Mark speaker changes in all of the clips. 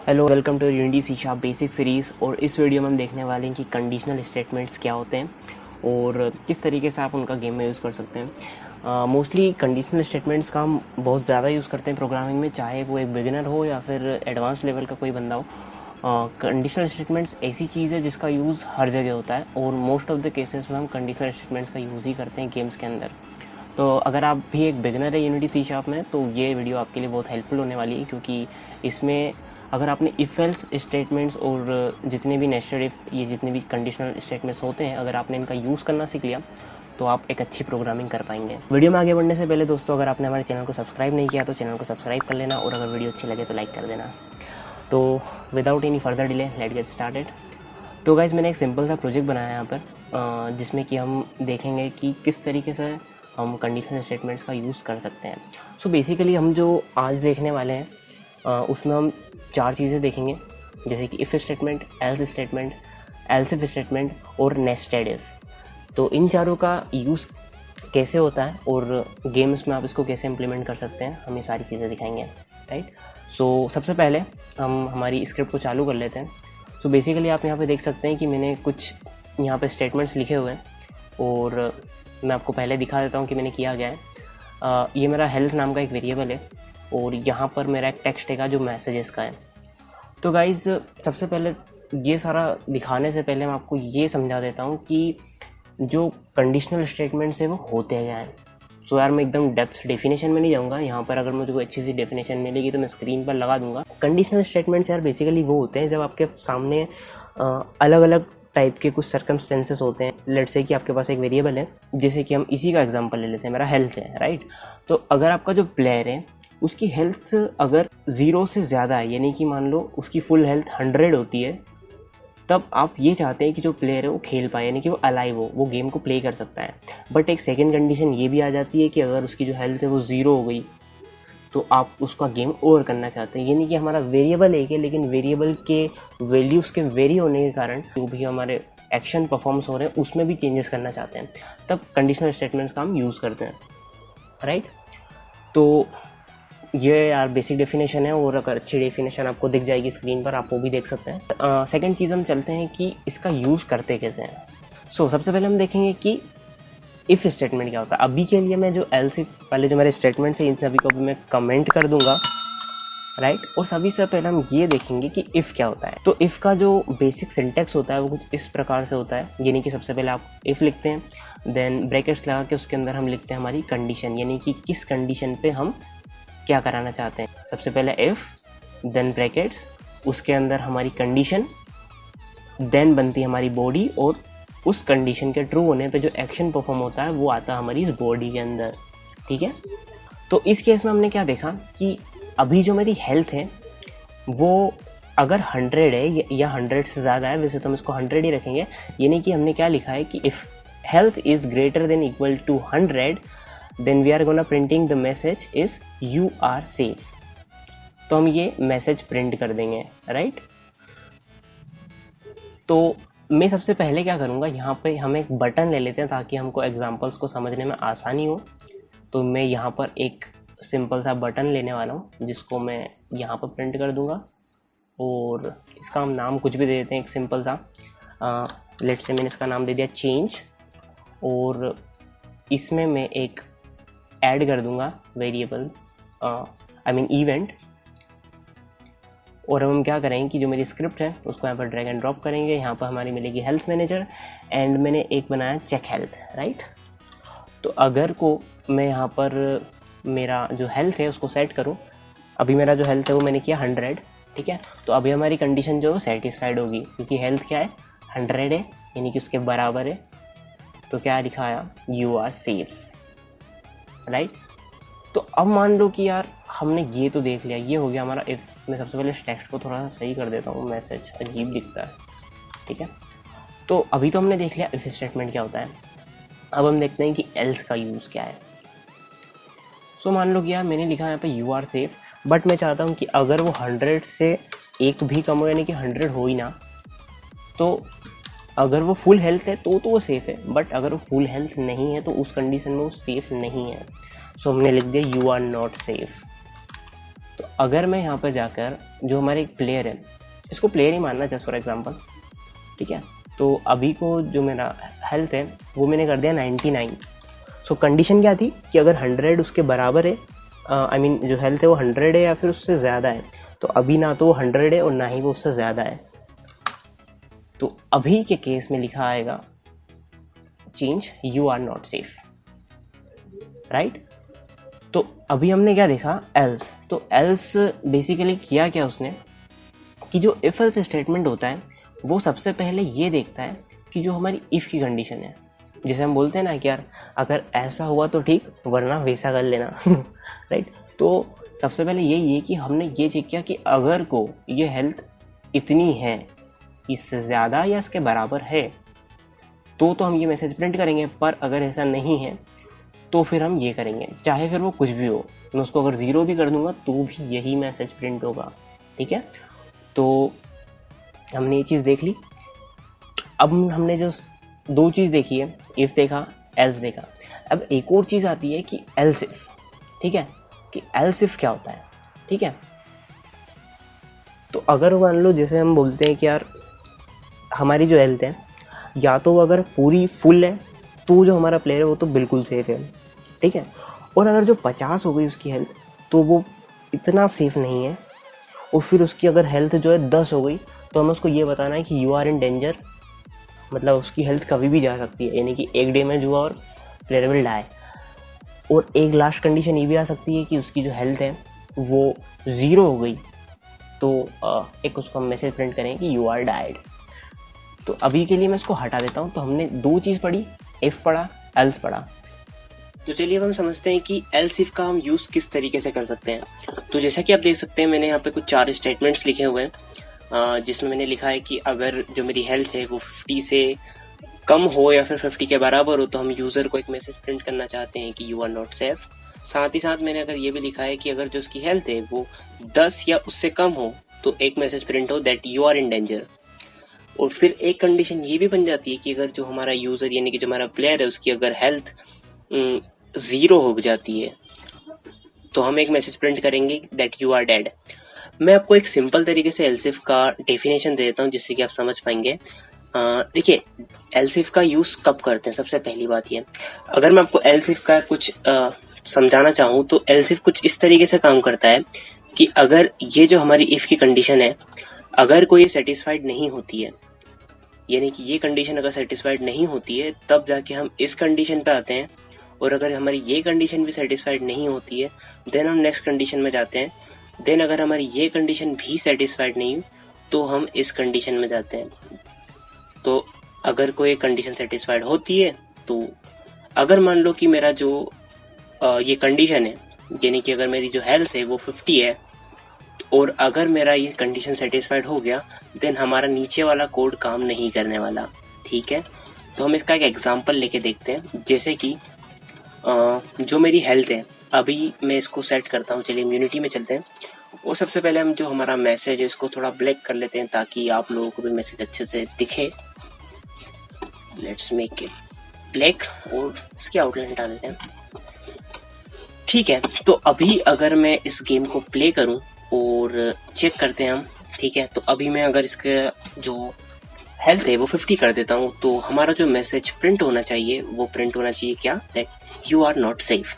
Speaker 1: Hello, welcome to unity C sharp basic series. और इस video में हम देखने वाले हैं कि कंडीशनल स्टेटमेंट्स क्या होते हैं और किस तरीके से आप उनका गेम में यूज़ कर सकते हैं। मोस्टली कंडीशनल स्टेटमेंट्स का हम बहुत ज़्यादा यूज़ करते हैं प्रोग्रामिंग में, चाहे वो एक बिगिनर हो या फिर एडवांस लेवल का कोई बंदा हो। कंडीशनल स्टेटमेंट्स ऐसी चीज़ है जिसका यूज़ हर जगह होता है और मोस्ट ऑफ द केसेस में हम कंडीशनल स्टेटमेंट्स का यूज़ ही करते हैं गेम्स के अंदर। तो अगर आप भी एक बिगिनर है यूनिटी सी शार्प में, तो ये वीडियो आपके लिए बहुत हेल्पफुल होने वाली है, क्योंकि इसमें अगर आपने इफ़ एल्स स्टेटमेंट्स और जितने भी नेस्टेड इफ, ये जितने भी कंडीशनल स्टेटमेंट्स होते हैं, अगर आपने इनका यूज़ करना सीख लिया तो आप एक अच्छी प्रोग्रामिंग कर पाएंगे। वीडियो में आगे बढ़ने से पहले दोस्तों, अगर आपने हमारे चैनल को सब्सक्राइब नहीं किया तो चैनल को सब्सक्राइब कर लेना, और अगर वीडियो अच्छी लगे तो लाइक कर देना। तो without any further delay let's get started. तो गाइज, मैंने एक सिंपल सा प्रोजेक्ट बनाया है यहाँ पर, जिसमें कि हम देखेंगे कि किस तरीके से हम कंडीशनल स्टेटमेंट्स का यूज़ कर सकते हैं। सो बेसिकली हम जो आज देखने वाले हैं उसमें हम 4 चीज़ें देखेंगे, जैसे कि if statement, else statement, else if statement और नेस्टेड इफ। तो इन चारों का यूज़ कैसे होता है और गेम्स में आप इसको कैसे इम्प्लीमेंट कर सकते हैं, हम ये सारी चीज़ें दिखाएंगे, राइट। सो सबसे पहले हम हमारी स्क्रिप्ट को चालू कर लेते हैं। सो बेसिकली आप यहाँ पे देख सकते हैं कि मैंने कुछ यहाँ पे स्टेटमेंट्स लिखे हुए हैं और मैं आपको पहले दिखा देता हूँ कि मैंने किया गया है। ये मेरा हेल्थ नाम का एक वेरिएबल है और यहाँ पर मेरा एक टेक्स्ट है जो मैसेजेस का है। तो गाइज़, सबसे पहले ये सारा दिखाने से पहले मैं आपको ये समझा देता हूँ कि जो कंडीशनल स्टेटमेंट्स है वो होते क्या हैं। सो यार, मैं एकदम डेप्थ डेफिनेशन में नहीं जाऊँगा यहाँ पर। अगर मुझे कोई अच्छी सी डेफिनेशन मिलेगी तो मैं स्क्रीन पर लगा दूंगा। कंडीशनल स्टेटमेंट्स यार बेसिकली वो होते हैं जब आपके सामने अलग अलग टाइप के कुछ सर्कमस्टेंसेस होते हैं। लेट्स से कि आपके पास एक वेरिएबल है, जैसे कि हम इसी का एग्जांपल ले लेते हैं, मेरा हेल्थ है, राइट। तो अगर आपका जो प्लेयर है उसकी हेल्थ अगर 0 से ज़्यादा है, यानी कि मान लो उसकी फुल हेल्थ 100 होती है, तब आप ये चाहते हैं कि जो प्लेयर है वो खेल पाए, यानी कि वो अलाइव हो, वो गेम को प्ले कर सकता है। बट एक सेकेंड कंडीशन ये भी आ जाती है कि अगर उसकी जो हेल्थ है वो 0 हो गई तो आप उसका गेम ओवर करना चाहते हैं। यानी कि हमारा वेरिएबल एक है, लेकिन वेरिएबल के वैल्यूज़ के वेरी होने के कारण जो भी हमारे एक्शन परफॉर्म्स हो रहे हैं उसमें भी चेंजेस करना चाहते हैं, तब कंडीशनल स्टेटमेंट्स का हम यूज़ करते हैं, राइट। तो ये यार बेसिक डेफिनेशन है, और अगर अच्छी डेफिनेशन आपको दिख जाएगी स्क्रीन पर, आप वो भी देख सकते हैं। सेकंड चीज़ हम चलते हैं कि इसका यूज़ करते कैसे हैं। सो सबसे पहले हम देखेंगे कि इफ़ स्टेटमेंट क्या होता है। अभी के लिए मैं जो एल्स इफ वाले जो मेरे स्टेटमेंट्स हैं इन सभी को मैं कमेंट कर दूंगा, राइट। और सभी से पहले हम ये देखेंगे कि इफ़ क्या होता है। तो इफ़ का जो बेसिक सिंटेक्स होता है वो कुछ इस प्रकार से होता है, यानी कि सबसे पहले आप इफ़ लिखते हैं, देन ब्रैकेट्स लगा के उसके अंदर हम लिखते हैं हमारी कंडीशन, यानी कि किस कंडीशन पे हम क्या कराना चाहते हैं। सबसे पहले इफ़, देन ब्रैकेट्स, उसके अंदर हमारी कंडीशन, देन बनती है हमारी बॉडी, और उस कंडीशन के ट्रू होने पे जो एक्शन परफॉर्म होता है वो आता है हमारी इस बॉडी के अंदर, ठीक है। तो इस केस में हमने क्या देखा कि अभी जो मेरी हेल्थ है वो अगर 100 है या 100 से ज़्यादा है, वैसे तो हम इसको 100 ही रखेंगे, यानी कि हमने क्या लिखा है कि if health is greater than equal to 100 then we are gonna printing the message is you are safe. तो हम ये मैसेज प्रिंट कर देंगे, राइट। तो मैं सबसे पहले क्या करूँगा, यहाँ पे हम एक बटन ले लेते हैं ताकि हमको एग्जांपल्स को समझने में आसानी हो। तो मैं यहाँ पर एक सिंपल सा बटन लेने वाला हूँ जिसको मैं यहाँ पर प्रिंट कर दूँगा, और इसका हम नाम कुछ भी दे देते हैं, एक सिंपल सा। लेट्स से मैंने इसका नाम दे दिया चेंज, और इसमें मैं एक ऐड कर दूँगा वेरिएबल, आई मीन इवेंट। और अब हम क्या करेंगे कि जो मेरी स्क्रिप्ट है उसको यहाँ पर ड्रैग एंड ड्रॉप करेंगे। यहाँ पर हमारी मिलेगी हेल्थ मैनेजर, एंड मैंने एक बनाया चेक हेल्थ, राइट। तो अगर को मैं यहाँ पर मेरा जो हेल्थ है उसको सेट करूँ, अभी मेरा जो हेल्थ है वो मैंने किया 100, ठीक है। तो अभी हमारी कंडीशन जो है सेटिस्फाइड होगी, क्योंकि हेल्थ क्या है 100 है, यानी कि उसके बराबर है। तो क्या लिखा आया, यू आर सेफ, राइट। तो अब मान लो कि यार हमने ये तो देख लिया, ये हो गया हमारा इफ। मैं सबसे पहले टेक्स्ट को थोड़ा सा सही कर देता हूँ, मैसेज अजीब दिखता है, ठीक है। तो अभी तो हमने देख लिया इफ स्टेटमेंट क्या होता है। अब हम देखते हैं कि एल्स का यूज़ क्या है। सो मान लो कि यार मैंने लिखा यहाँ पे यू आर सेफ, बट मैं चाहता हूँ कि अगर वो 100 से एक भी कम हो, यानी कि 100 हो ही ना, तो अगर वो फुल हेल्थ है तो वो सेफ़ है, बट अगर वो फुल हेल्थ नहीं है तो उस कंडीशन में वो सेफ़ नहीं है। सो हमने लिख दिया यू आर नॉट सेफ, तो अगर मैं यहाँ पर जाकर जो हमारे एक प्लेयर है, इसको प्लेयर ही मानना जस्ट फॉर एग्जांपल, ठीक है, तो अभी को जो मेरा हेल्थ है वो मैंने कर दिया 99। सो कंडीशन क्या थी कि अगर 100 उसके बराबर है, आई मीन जो हेल्थ है वो 100 है या फिर उससे ज़्यादा है, तो अभी ना तो वो 100 है और ना ही वो उससे ज़्यादा है। तो अभी के केस में लिखा आएगा change you are not safe, right. तो अभी हमने क्या देखा, एल्स। तो एल्स बेसिकली किया क्या उसने कि जो इफ एल्स स्टेटमेंट होता है वो सबसे पहले ये देखता है कि जो हमारी इफ़ की कंडीशन है, जैसे हम बोलते हैं ना कि यार अगर ऐसा हुआ तो ठीक, वरना वैसा कर लेना राइट। तो सबसे पहले यही है कि हमने ये चेक किया कि अगर को ये हेल्थ इतनी है, इससे ज़्यादा या इसके बराबर है, तो हम ये मैसेज प्रिंट करेंगे। पर अगर ऐसा नहीं है तो फिर हम ये करेंगे, चाहे फिर वो कुछ भी हो। मैं उसको अगर 0 भी कर दूंगा तो भी यही मैसेज प्रिंट होगा, ठीक है। तो हमने ये चीज़ देख ली। अब हमने जो 2 चीज़ देखी है, इफ़ देखा, एल्स देखा। अब एक और चीज़ आती है कि एल्स इफ, ठीक है, कि एल्स इफ क्या होता है, ठीक है। तो अगर मान लो जैसे हम बोलते हैं कि यार हमारी जो हेल्थ है, या तो वो अगर पूरी फुल है तो जो हमारा प्लेयर है वो तो बिल्कुल सेफ है, ठीक है। और अगर जो 50 हो गई उसकी हेल्थ तो वो इतना सेफ नहीं है। और फिर उसकी अगर हेल्थ जो है 10 हो गई तो हमें उसको ये बताना है कि यू आर इन डेंजर, मतलब उसकी हेल्थ कभी भी जा सकती है, यानी कि एक डैमेज हुआ और प्लेयर विल डाई। और एक लास्ट कंडीशन ये भी आ सकती है कि उसकी जो हेल्थ है वो 0 हो गई, तो एक उसको हम मैसेज प्रिंट करें कि यू आर डाइड। तो अभी के लिए मैं इसको हटा देता हूँ। तो हमने 2 चीज़ पढ़ी, इफ पढ़ा, एल्स पढ़ा। तो चलिए अब हम समझते हैं कि एल्स इफ का हम यूज़ किस तरीके से कर सकते हैं। तो जैसा कि आप देख सकते हैं मैंने यहाँ पे कुछ 4 स्टेटमेंट्स लिखे हुए हैं, जिसमें मैंने लिखा है कि अगर जो मेरी हेल्थ है वो 50 से कम हो या फिर 50 के बराबर हो तो हम यूज़र को एक मैसेज प्रिंट करना चाहते हैं कि यू आर नॉट सेफ। साथ ही साथ मैंने अगर ये भी लिखा है कि अगर जो उसकी हेल्थ है वो 10 या उससे कम हो तो एक मैसेज प्रिंट हो that you are in danger. और फिर एक कंडीशन ये भी बन जाती है कि अगर जो हमारा यूज़र यानी कि जो हमारा प्लेयर है उसकी अगर हेल्थ 0 हो जाती है तो हम एक मैसेज प्रिंट करेंगे दैट यू आर डेड। मैं आपको एक सिंपल तरीके से एल्सिफ का डेफिनेशन दे देता हूँ जिससे कि आप समझ पाएंगे। देखिए एल्सिफ का यूज़ कब करते हैं, सबसे पहली बात ये, अगर मैं आपको एल्सिफ का कुछ समझाना चाहूँ तो एल्सिफ कुछ इस तरीके से काम करता है कि अगर ये जो हमारी इफ़ की कंडीशन है अगर कोई सेटिस्फाइड नहीं होती है, यानी कि ये कंडीशन अगर सेटिस्फाइड नहीं होती है तब जाके हम इस कंडीशन पे आते हैं। और अगर हमारी ये कंडीशन भी सेटिस्फाइड नहीं होती है देन हम नेक्स्ट कंडीशन में जाते हैं। देन अगर हमारी ये कंडीशन भी सेटिस्फाइड नहीं तो हम इस कंडीशन में जाते हैं। तो अगर कोई कंडीशन सेटिस्फाइड होती है तो अगर मान लो कि मेरा जो ये कंडीशन है यानी कि अगर मेरी जो हेल्थ है वो 50 है और अगर मेरा ये कंडीशन सेटिस्फाइड हो गया देन हमारा नीचे वाला कोड काम नहीं करने वाला, ठीक है। तो हम इसका एक एग्जांपल लेके देखते हैं। जैसे कि जो मेरी हेल्थ है अभी मैं इसको सेट करता हूँ, चलिए इम्यूनिटी में चलते हैं। और सबसे पहले हम जो हमारा मैसेज है इसको थोड़ा ब्लैक कर लेते हैं ताकि आप लोगों को भी मैसेज अच्छे से दिखे। लेट्स मेक इट ब्लैक और इसकी आउटलाइन हटा देते हैं, ठीक है। तो अभी अगर मैं इस गेम को प्ले करूं और चेक करते हैं हम, ठीक है। तो अभी मैं अगर इसका जो हेल्थ है वो 50 कर देता हूं तो हमारा जो मैसेज प्रिंट होना चाहिए वो प्रिंट होना चाहिए क्या, that you are not safe.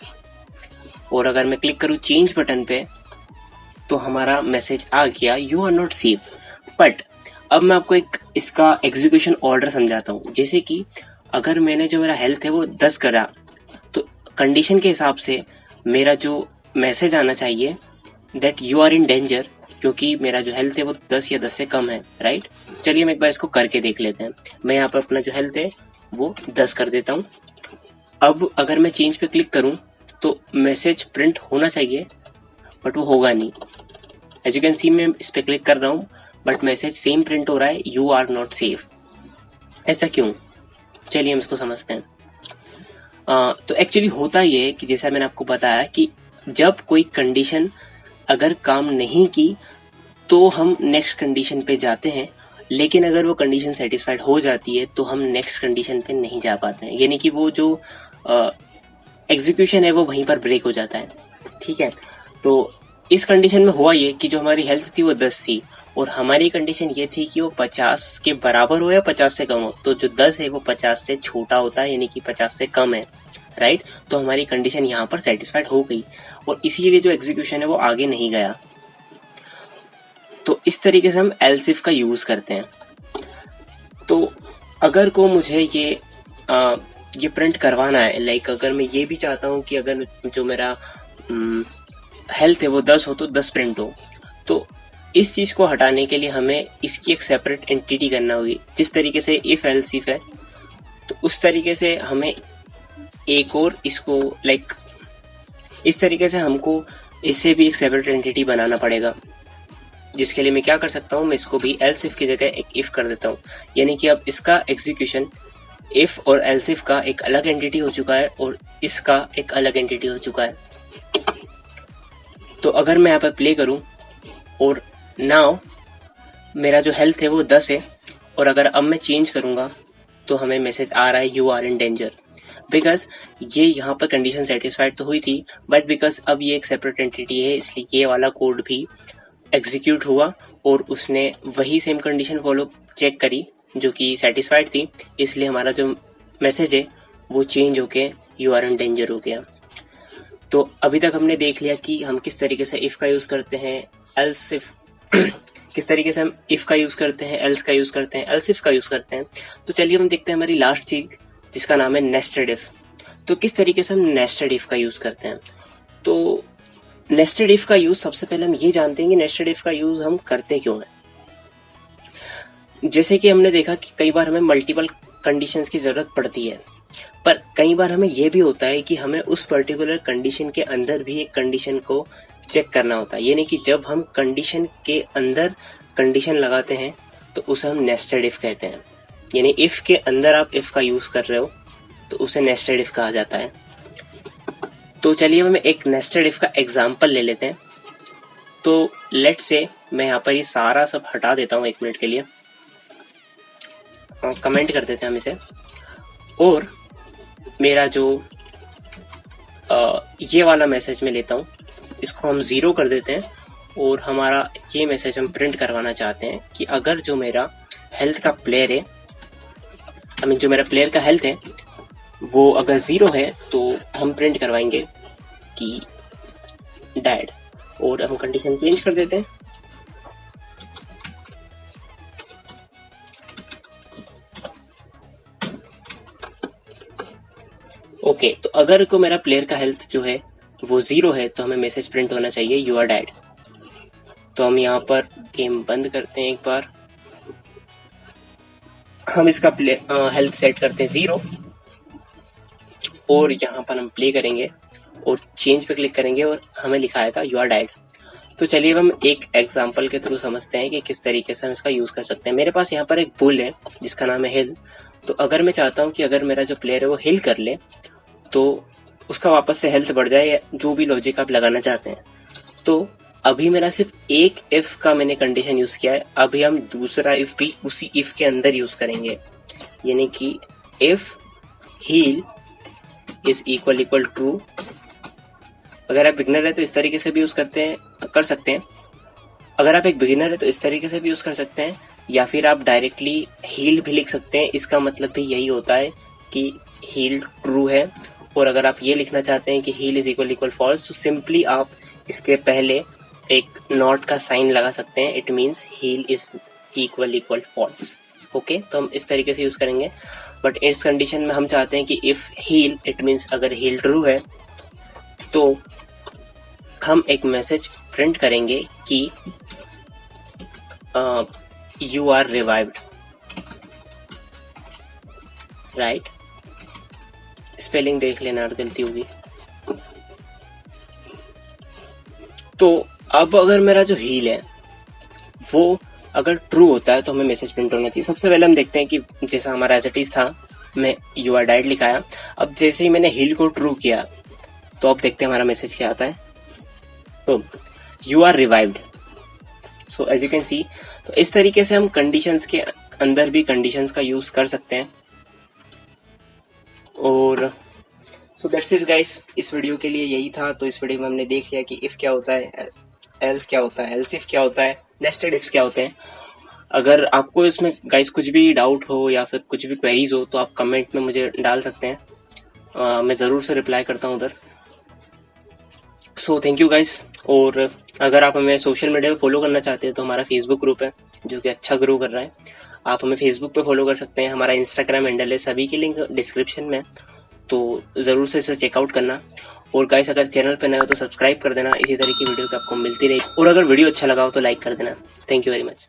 Speaker 1: और अगर मैं क्लिक करूं चेंज बटन पे तो हमारा मैसेज आ गया you are not safe. But अब मैं आपको एक इसका एग्जीक्यूशन ऑर्डर समझाता हूँ। जैसे कि अगर मैंने जो मेरा हेल्थ है वो 10 करा तो कंडीशन के हिसाब से मेरा जो मैसेज आना चाहिए that you are in danger, क्योंकि मेरा जो हेल्थ है वो 10 या 10 से कम है, राइट। चलिए हम एक बार इसको करके देख लेते हैं। मैं यहाँ पर अपना जो हेल्थ है वो 10 कर देता हूँ। अब अगर मैं चेंज पे क्लिक करूँ तो मैसेज प्रिंट होना चाहिए बट वो होगा नहीं। एज यू कैन सी मैं इस पे क्लिक कर रहा हूँ बट मैसेज सेम प्रिंट हो रहा है यू आर नॉट सेफ। ऐसा क्यों, चलिए हम इसको समझते हैं। तो एक्चुअली होता ये है कि जैसा मैंने आपको बताया कि जब कोई कंडीशन अगर काम नहीं की तो हम नेक्स्ट कंडीशन पे जाते हैं, लेकिन अगर वो कंडीशन सेटिस्फाइड हो जाती है तो हम नेक्स्ट कंडीशन पे नहीं जा पाते हैं, यानी कि वो जो एग्जीक्यूशन है वो वहीं पर ब्रेक हो जाता है, ठीक है। तो इस कंडीशन में हुआ ये कि जो हमारी हेल्थ थी वो 10 थी और हमारी कंडीशन ये थी कि वो 50 के बराबर हो या 50 से कम हो। तो जो 10 है वो 50 से छोटा होता है, यानी कि 50 से कम है, राइट। तो हमारी कंडीशन यहाँ पर सेटिस्फाइड हो गई और इसीलिए जो एग्जीक्यूशन है वो आगे नहीं गया। तो इस तरीके से हम एल्स इफ का यूज करते हैं। तो अगर को मुझे ये प्रिंट करवाना है, लाइक अगर मैं ये भी चाहता हूँ कि अगर जो मेरा हेल्थ है वो 10 हो तो 10 प्रिंट हो, तो इस चीज को हटाने के लिए हमें इसकी एक सेपरेट एंटिटी करना होगी। जिस तरीके से इफ एल्स इफ है तो उस तरीके से हमें एक और इसको लाइक इस तरीके से हमको इससे भी एक सेपरेट एंटिटी बनाना पड़ेगा, जिसके लिए मैं क्या कर सकता हूँ, मैं इसको भी एल्स इफ की जगह एक इफ कर देता हूँ। यानी कि अब इसका एग्जीक्यूशन इफ और एल्स इफ का एक अलग एंटिटी हो चुका है और इसका एक अलग एंटिटी हो चुका है। तो अगर मैं यहाँ पर प्ले करूँ और नाउ मेरा जो हेल्थ है वो 10 है और अगर अब मैं चेंज करूंगा तो हमें मैसेज आ रहा है you are in danger, because ये यहाँ पर कंडीशन सेटिस्फाइड तो हुई थी, बट बिकॉज अब ये एक सेपरेट एंटिटी है इसलिए ये वाला कोड भी एग्जीक्यूट हुआ और उसने वही सेम कंडीशन फॉलो चेक करी जो कि सेटिस्फाइड थी, इसलिए हमारा जो मैसेज है वो चेंज होके यू आर इन डेंजर हो गया। तो अभी तक हमने देख लिया कि हम किस तरीके से इफ का यूज करते हैं, एल्स इफ किस तरीके से हम इफ का यूज करते हैं, एल्स का यूज करते हैं, एल्स इफ का यूज करते हैं। तो चलिए हम देखते हैं हमारी लास्ट चीज जिसका नाम है नेस्टेड इफ। तो किस तरीके से हम नेस्टेड इफ का यूज करते हैं। तो नेस्टेड इफ का यूज सबसे पहले हम ये जानते हैं कि नेस्टेड इफ का यूज हम करते क्यों हैं। जैसे कि हमने देखा कि कई बार हमें मल्टीपल कंडीशंस की जरूरत पड़ती है, पर कई बार हमें यह भी होता है कि हमें उस पर्टिकुलर कंडीशन के अंदर भी एक कंडीशन को चेक करना होता है। यानी कि जब हम कंडीशन के अंदर कंडीशन लगाते हैं तो उसे हम नेस्टेड इफ कहते हैं। यानी इफ के अंदर आप इफ का यूज कर रहे हो तो उसे नेस्टेड इफ कहा जाता है। तो चलिए हम एक नेस्टेड इफ का एग्जांपल ले लेते हैं। तो लेट्स से मैं यहाँ पर ये सारा सब हटा देता हूँ 1 मिनट के लिए, कमेंट कर देते हैं हम इसे, और मेरा जो ये वाला मैसेज मैं लेता हूँ इसको हम 0 कर देते हैं और हमारा ये मैसेज हम प्रिंट करवाना चाहते हैं कि अगर जो मेरा हेल्थ का प्लेयर है, आई मीन जो मेरा प्लेयर का हेल्थ है वो अगर 0 है तो हम प्रिंट करवाएंगे कि डैड, और हम कंडीशन चेंज कर देते हैं। ओके, तो अगर को मेरा प्लेयर का हेल्थ जो है वो 0 है तो हमें मैसेज प्रिंट होना चाहिए यू आर डैड। तो हम यहाँ पर गेम बंद करते हैं एक बार, हम इसका हेल्थ सेट करते हैं 0 और यहाँ पर हम प्ले करेंगे और चेंज पे क्लिक करेंगे और हमें लिखा आएगा यू आर डैड। तो चलिए हम एक एग्जांपल के थ्रू समझते हैं कि किस तरीके से हम इसका यूज कर सकते हैं। मेरे पास यहाँ पर एक बुल है जिसका नाम है हिल। तो अगर मैं चाहता हूँ कि अगर मेरा जो प्लेयर है वो हिल कर ले तो उसका वापस से हेल्थ बढ़ जाए, या जो भी लॉजिक आप लगाना चाहते हैं। तो अभी मेरा सिर्फ एक इफ का मैंने कंडीशन यूज किया है, अभी हम दूसरा इफ भी उसी इफ के अंदर यूज करेंगे। यानी कि if heal is equal true. अगर आप बिगिनर है तो इस तरीके से भी यूज कर सकते हैं। अगर आप एक बिगिनर है तो इस तरीके से भी यूज कर सकते हैं, या फिर आप डायरेक्टली हील भी लिख सकते हैं। इसका मतलब भी यही होता है कि हील ट्रू है। और अगर आप ये लिखना चाहते हैं कि हील इज इक्वल फॉल्स, तो सिंपली आप इसके पहले एक नॉट का साइन लगा सकते हैं। It means heal is equal false. Okay, तो हम इस तरीके से यूज करेंगे। बट इस कंडीशन में हम चाहते हैं कि इफ हील, इट मीन्स अगर हील ट्रू है तो हम एक मैसेज प्रिंट करेंगे कि you are revived, right. Spelling देख लेना और गलती होगी। तो अब अगर मेरा जो हील है वो अगर ट्रू होता है तो हमें मैसेज प्रिंट होना चाहिए। सबसे पहले हम देखते हैं कि जैसा हमारा एज इट इज था, मैं यू आर डेड लिखाया। अब जैसे ही मैंने हील को ट्रू किया तो अब देखते हैं हमारा मैसेज क्या आता है। तो you are revived. So as you can see, तो इस तरीके से हम कंडीशंस के अंदर भी कंडीशंस का यूज कर सकते हैं। और सो दैट्स इट गाइस, इस वीडियो के लिए यही था। तो इस वीडियो में हमने देख लिया कि इफ क्या होता है, एल्स क्या होता है, एल्स इफ क्या होता है, नेस्टेड इफ्स क्या होते हैं। अगर आपको इसमें गाइस कुछ भी डाउट हो या फिर कुछ भी क्वेरीज हो तो आप कमेंट में मुझे डाल सकते हैं, मैं ज़रूर से रिप्लाई करता हूँ उधर। So thank you guys. और अगर आप हमें सोशल मीडिया पे फॉलो करना चाहते हैं तो हमारा फेसबुक ग्रुप है जो कि अच्छा ग्रो कर रहा है, आप हमें फेसबुक पे फॉलो कर सकते हैं। हमारा इंस्टाग्राम हैंडल है, सभी की लिंक डिस्क्रिप्शन में, तो ज़रूर से इसे चेकआउट करना। और गाइस अगर चैनल पे नए हो तो सब्सक्राइब कर देना, इसी तरह की वीडियो की आपको मिलती रहेगी। और अगर वीडियो अच्छा लगा हो तो लाइक कर देना। Thank you very much.